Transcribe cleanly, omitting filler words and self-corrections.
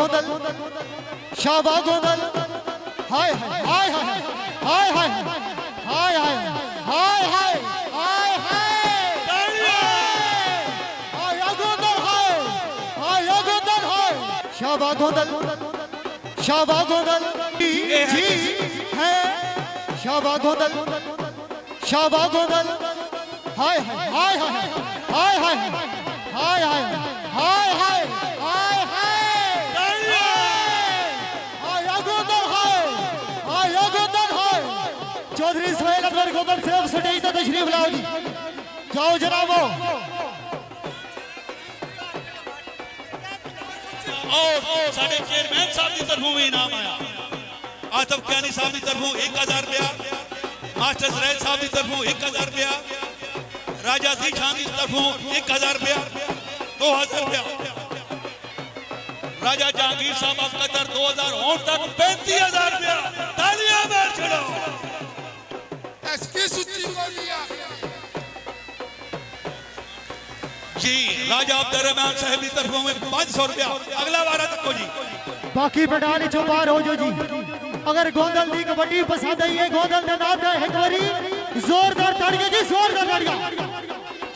गोदल शाबा गोदल हाय हाय हाय हाय हाय हाय हाय हाय हाय हाय हाय गोदल हाय गोदल हाय शाबा गोदल जी है शाबा गोदल हाय हाय हाय हाय हाय हाय हाय हाय हाय हाय हाय हाय गोदल हाय चौधरी सोहेल अकबर गोदल से स्टेज पर तशरीफ लाओ जी। जाओ जनाबो। और साढ़े चेयरमैन साहब की तरफों भी इनाम आया। आतफ कैनी साहब की तरफों 1000 रुपया, मास्टर जरैल साहब की तरफों 1000 रुपया, राजा सी खान की तरफों 1000 रुपया, 2000 रुपया, राजा जहांगीर साहब अफकतर 2000 और तक 35000 रुपया। तालियां मार चलो। जी राजा अब्दुर्रहमान साहब की तरफों में 500 रुपया। अगला वारा तक जी बाकी पटाली चो पार हो जो जी। अगर गोंदल दी कबड्डी पसंद आई है गोंदल ने नाम है एक बारी जोरदार ताड़ियां जी, जोरदार ताड़ियां।